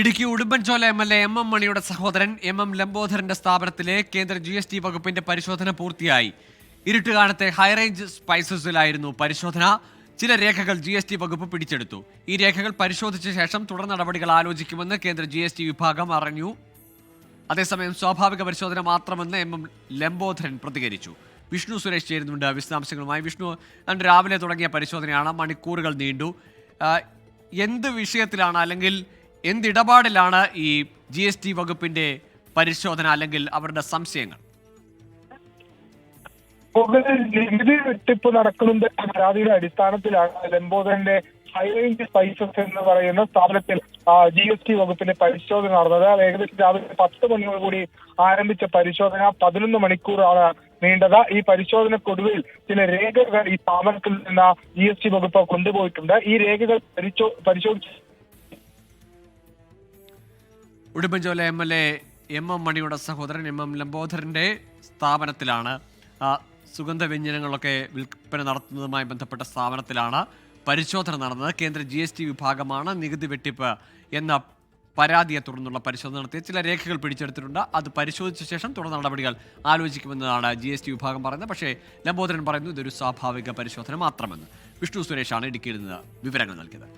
Idukki Udumbanchola MLA. MM. മണിയുടെ സഹോദരൻ MM. ലംബോദരന്റെ സ്ഥാപനത്തിലെ കേന്ദ്ര GST വകുപ്പിന്റെ പരിശോധന പൂർത്തിയായി. ഇരുട്ടുകാലത്തെ ഹൈറേഞ്ച് സ്പൈസസിലായിരുന്നു പരിശോധന. ചില രേഖകൾ GST വകുപ്പ് പിടിച്ചെടുത്തു. ഈ രേഖകൾ പരിശോധിച്ച ശേഷം തുടർ നടപടികൾ ആലോചിക്കുമെന്ന് കേന്ദ്ര GST വിഭാഗം അറിഞ്ഞു. അതേസമയം സ്വാഭാവിക പരിശോധന മാത്രമെന്ന് എം.എം. ലംബോദരൻ പ്രതികരിച്ചു. വിഷ്ണു സുരേഷ് ചേരുന്നുണ്ട് വിശദാംശങ്ങളുമായി. വിഷ്ണു, അന്ന് രാവിലെ തുടങ്ങിയ പരിശോധനയാണ്, മണിക്കൂറുകൾ നീണ്ടു. എന്ത് വിഷയത്തിലാണ് അല്ലെങ്കിൽ എന്തിടപാടിലാണ് ഈ GST വകുപ്പിന്റെ പരിശോധന അല്ലെങ്കിൽ അവരുടെ സംശയങ്ങൾ? നികുതി വെട്ടിപ്പ് നടക്കുന്നതിന്റെ പരാതിയുടെ അടിസ്ഥാനത്തിലാണ് ലംബോദരന്റെ ഹൈറേഞ്ച് സ്പൈസസ് എന്ന് പറയുന്ന സ്ഥാപനത്തിൽ GST വകുപ്പിന്റെ പരിശോധന നടന്നത്. ഏകദേശം രാവിലെ 10 മണിയോടുകൂടി ആരംഭിച്ച പരിശോധന 11 മണിക്കൂറാണ് നീണ്ടത്. ഈ പരിശോധനക്കൊടുവിൽ ചില രേഖകൾ ഈ സ്ഥാപനത്തിൽ നിന്ന് GST വകുപ്പ് കൊണ്ടുപോയിട്ടുണ്ട്. ഈ രേഖകൾ പരിശോധിച്ച് ഉടുമ്പൻചോല എം.എൽ.എ. എം.എം. മണിയുടെ സഹോദരൻ എം.എം. ലംബോദരന്റെ സ്ഥാപനത്തിലാണ്, സുഗന്ധവ്യഞ്ജനങ്ങളൊക്കെ വിൽപ്പന നടത്തുന്നതുമായി ബന്ധപ്പെട്ട സ്ഥാപനത്തിലാണ് പരിശോധന നടന്നത്. കേന്ദ്ര GST വിഭാഗമാണ് നികുതി വെട്ടിപ്പ് എന്ന പരാതിയെ തുടർന്നുള്ള പരിശോധന നടത്തിയ ചില രേഖകൾ പിടിച്ചെടുത്തിട്ടുണ്ട്. അത് പരിശോധിച്ച ശേഷം തുടർ നടപടികൾ ആലോചിക്കുമെന്നതാണ് GST വിഭാഗം പറയുന്നത്. പക്ഷേ ലംബോദരൻ പറയുന്നു ഇതൊരു സ്വാഭാവിക പരിശോധന മാത്രമെന്ന്. വിഷ്ണു സുരേഷാണ് ഇടുക്കിയിൽ നിന്ന് വിവരങ്ങൾ നൽകിയത്.